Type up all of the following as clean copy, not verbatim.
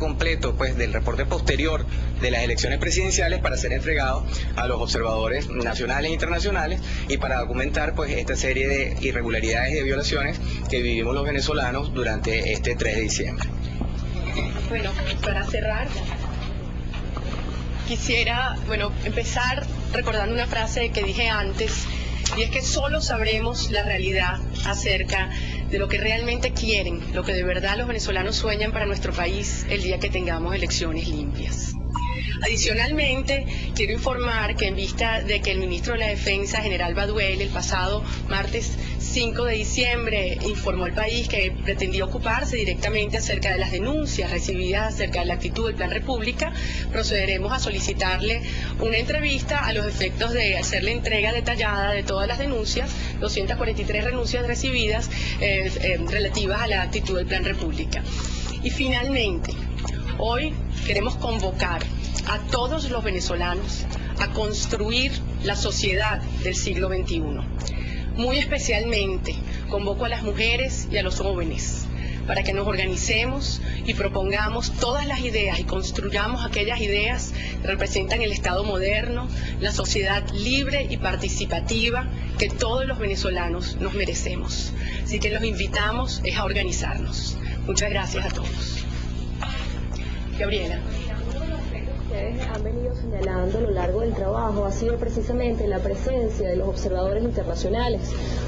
completo pues del reporte posterior de las elecciones presidenciales para ser entregado a los observadores nacionales e internacionales y para documentar pues esta serie de irregularidades y de violaciones que vivimos los venezolanos durante este 3 de diciembre. Bueno, para cerrar, quisiera empezar recordando una frase que dije antes, y es que solo sabremos la realidad acerca de lo que realmente quieren, lo que de verdad los venezolanos sueñan para nuestro país el día que tengamos elecciones limpias. Adicionalmente, quiero informar que en vista de que el ministro de la Defensa, general Baduel, el pasado martes 5 de diciembre informó al país que pretendía ocuparse directamente acerca de las denuncias recibidas acerca de la actitud del Plan República, procederemos a solicitarle una entrevista a los efectos de hacerle entrega detallada de todas las denuncias, 243 denuncias recibidas relativas a la actitud del Plan República. Y finalmente, hoy queremos convocar a todos los venezolanos a construir la sociedad del siglo XXI. Muy especialmente convoco a las mujeres y a los jóvenes para que nos organicemos y propongamos todas las ideas y construyamos aquellas ideas que representan el Estado moderno, la sociedad libre y participativa que todos los venezolanos nos merecemos. Así que los invitamos a organizarnos. Muchas gracias a todos. Gabriela. Ustedes han venido señalando a lo largo del trabajo ha sido precisamente la presencia de los observadores internacionales.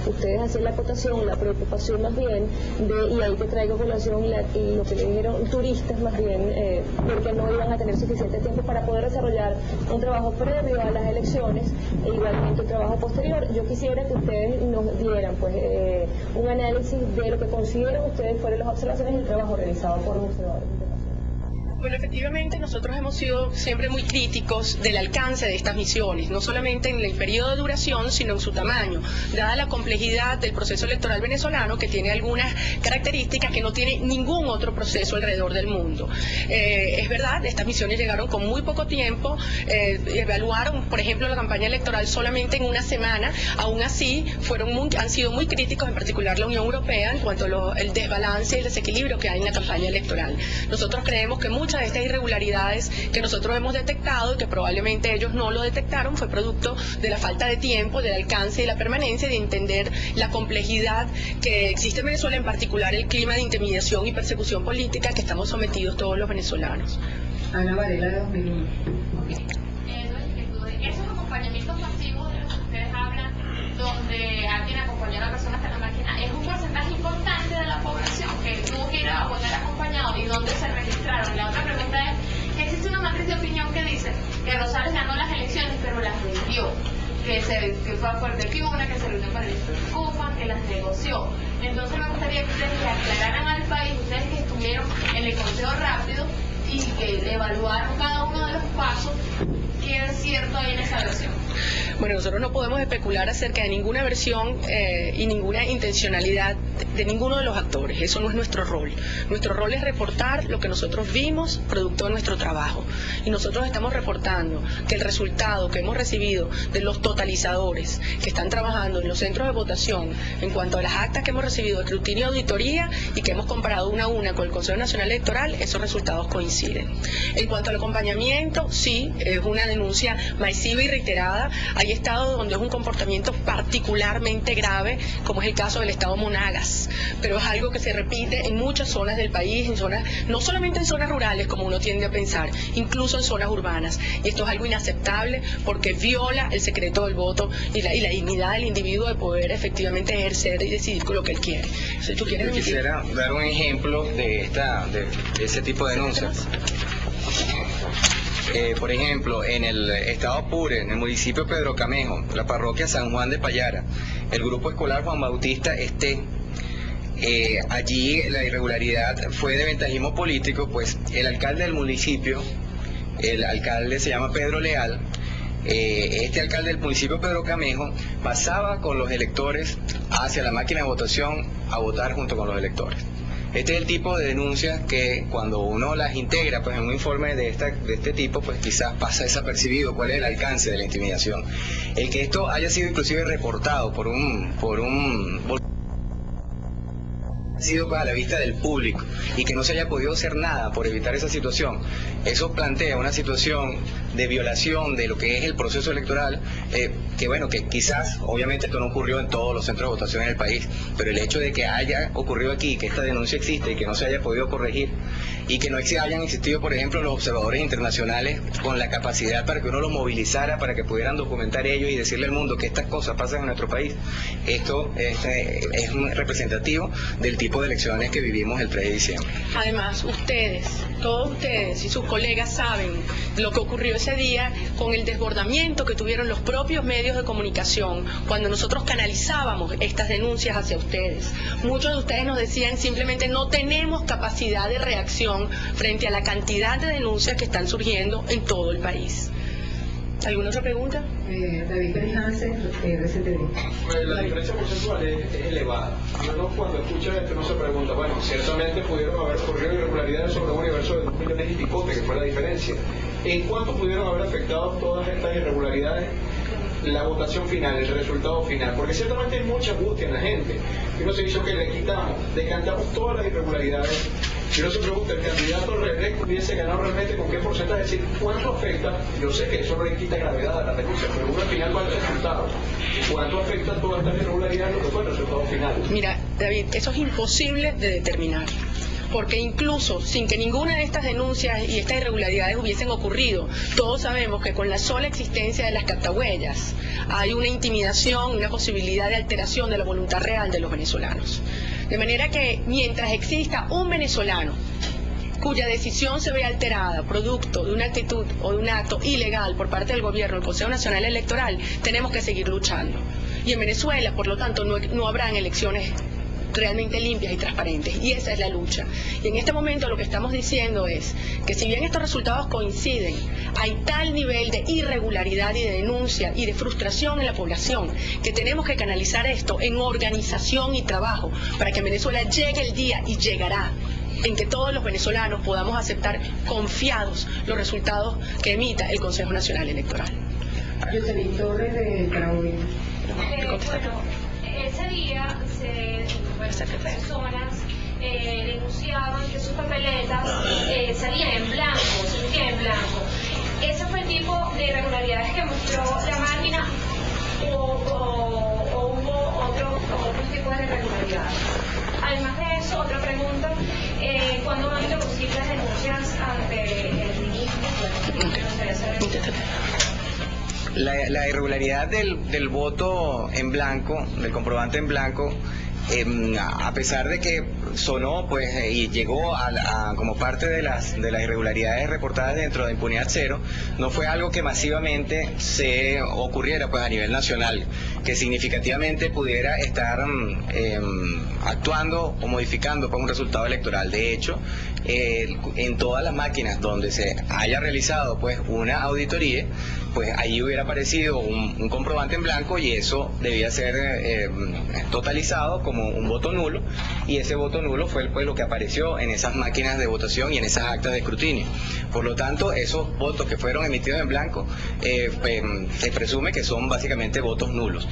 Ustedes hacían la acotación, la preocupación más bien y ahí te traigo colación lo que le dijeron turistas más bien, porque no iban a tener suficiente tiempo para poder desarrollar un trabajo previo a las elecciones e igualmente un trabajo posterior. Yo quisiera que ustedes nos dieran un análisis de lo que consideran ustedes fueron las observaciones y el trabajo realizado por los observadores internacionales. Bueno, efectivamente nosotros hemos sido siempre muy críticos del alcance de estas misiones, no solamente en el periodo de duración, sino en su tamaño, dada la complejidad del proceso electoral venezolano, que tiene algunas características que no tiene ningún otro proceso alrededor del mundo. Es verdad, estas misiones llegaron con muy poco tiempo, evaluaron, por ejemplo, la campaña electoral solamente en una semana, aún así han sido muy críticos, en particular la Unión Europea, en cuanto al desbalance y el desequilibrio que hay en la campaña electoral. Nosotros creemos que muchas de estas irregularidades que nosotros hemos detectado y que probablemente ellos no lo detectaron fue producto de la falta de tiempo, del alcance y la permanencia, de entender la complejidad que existe en Venezuela, en particular el clima de intimidación y persecución política que estamos sometidos todos los venezolanos. Ana Varela, de 2001. Esos acompañamientos pasivos de los que ustedes hablan, donde alguien acompaña a la persona hasta la máquina, es un porcentaje importante de la población que tuvo que ir a votar acompañado y dónde se registraron. La otra pregunta es, existe una matriz de opinión que dice que Rosales ganó las elecciones pero las vendió, que fue a Fuerte Piuna, que se reunió para el Cufa, que las negoció. Entonces me gustaría que ustedes le aclararan al país, ustedes que estuvieron en el conteo rápido y que evaluaron cada uno de los pasos, qué es cierto ahí en esa versión. Bueno, nosotros no podemos especular acerca de ninguna versión y ninguna intencionalidad de ninguno de los actores. Eso no es nuestro rol. Nuestro rol es reportar lo que nosotros vimos producto de nuestro trabajo. Y nosotros estamos reportando que el resultado que hemos recibido de los totalizadores que están trabajando en los centros de votación en cuanto a las actas que hemos recibido de escrutinio y auditoría y que hemos comparado una a una con el Consejo Nacional Electoral, esos resultados coinciden. En cuanto al acompañamiento, sí, es una denuncia masiva y reiterada. Hay estados donde es un comportamiento particularmente grave, como es el caso del estado Monagas, pero es algo que se repite en muchas zonas del país, en zonas, no solamente en zonas rurales como uno tiende a pensar, incluso en zonas urbanas, y esto es algo inaceptable porque viola el secreto del voto y la dignidad del individuo de poder efectivamente ejercer y decidir con lo que él quiere. Si tú quieres quisiera dar un ejemplo de ese tipo de denuncias. Por ejemplo, en el estado Apure, en el municipio Pedro Camejo, la parroquia San Juan de Payara, el grupo escolar Juan Bautista allí la irregularidad fue de ventajismo político, pues el alcalde del municipio, el alcalde se llama Pedro Leal, este alcalde del municipio Pedro Camejo pasaba con los electores hacia la máquina de votación a votar junto con los electores. Este es el tipo de denuncias que cuando uno las integra pues en un informe de este tipo, pues quizás pasa desapercibido cuál es el alcance de la intimidación. El que esto haya sido inclusive reportado por un sido pues a la vista del público y que no se haya podido hacer nada por evitar esa situación, eso plantea una situación de violación de lo que es el proceso electoral, que bueno, que quizás, obviamente esto no ocurrió en todos los centros de votación en el país, pero el hecho de que haya ocurrido aquí, que esta denuncia existe y que no se haya podido corregir, y que no hayan existido, por ejemplo, los observadores internacionales con la capacidad para que uno los movilizara, para que pudieran documentar ellos y decirle al mundo que estas cosas pasan en nuestro país, esto es representativo del tipo de elecciones que vivimos el 3 de diciembre. Además, todos ustedes y sus colegas saben lo que ocurrió ese día con el desbordamiento que tuvieron los propios medios de comunicación cuando nosotros canalizábamos estas denuncias hacia ustedes. Muchos de ustedes nos decían simplemente no tenemos capacidad de reacción frente a la cantidad de denuncias que están surgiendo en todo el país. ¿Alguna otra pregunta? David Pérez Hansen, RCTV. La diferencia porcentual es elevada. Uno cuando escucha esto no se pregunta, bueno, ciertamente pudieron haber ocurrido irregularidades sobre un universo de 2 millones y picote, que fue la diferencia. ¿En cuánto pudieron haber afectado todas estas irregularidades la votación final, el resultado final? Porque ciertamente hay mucha angustia en la gente. Y uno se dice que le quitamos, decantamos todas las irregularidades. Y uno se pregunta, ¿el candidato reelecto hubiese ganado realmente con qué porcentaje? Es decir, ¿cuánto afecta? Yo sé que eso no le quita gravedad a la denuncia, pero uno al final va al resultado. ¿Cuánto afecta todas estas irregularidades lo que fue el resultado final? Mira, David, eso es imposible de determinar. Porque incluso sin que ninguna de estas denuncias y estas irregularidades hubiesen ocurrido, todos sabemos que con la sola existencia de las captahuellas hay una intimidación, una posibilidad de alteración de la voluntad real de los venezolanos. De manera que mientras exista un venezolano cuya decisión se ve alterada producto de una actitud o de un acto ilegal por parte del gobierno del Consejo Nacional Electoral, tenemos que seguir luchando. Y en Venezuela, por lo tanto, no habrán elecciones realmente limpias y transparentes, y esa es la lucha. Y en este momento lo que estamos diciendo es que si bien estos resultados coinciden, hay tal nivel de irregularidad y de denuncia y de frustración en la población que tenemos que canalizar esto en organización y trabajo para que en Venezuela llegue el día, y llegará, en que todos los venezolanos podamos aceptar confiados los resultados que emita el Consejo Nacional Electoral. Jocelyn Torres, de Carabobo. Ese día personas denunciaban que sus papeletas salían en blanco, se metían en blanco. ¿Ese fue el tipo de irregularidades que mostró la máquina o hubo otro tipo de irregularidades? Además de eso, otra pregunta, ¿cuándo van a introducir las denuncias ante el ministro? La irregularidad del voto en blanco, del comprobante en blanco, a pesar de que sonó pues y llegó como parte de las irregularidades reportadas dentro de Impunidad Cero, no fue algo que masivamente se ocurriera pues a nivel nacional, que significativamente pudiera estar actuando o modificando pues un resultado electoral. De hecho, en todas las máquinas donde se haya realizado pues una auditoría, pues allí hubiera aparecido un comprobante en blanco, y eso debía ser totalizado como un voto nulo, y ese voto nulo fue pues lo que apareció en esas máquinas de votación y en esas actas de escrutinio. Por lo tanto, esos votos que fueron emitidos en blanco se presume que son básicamente votos nulos.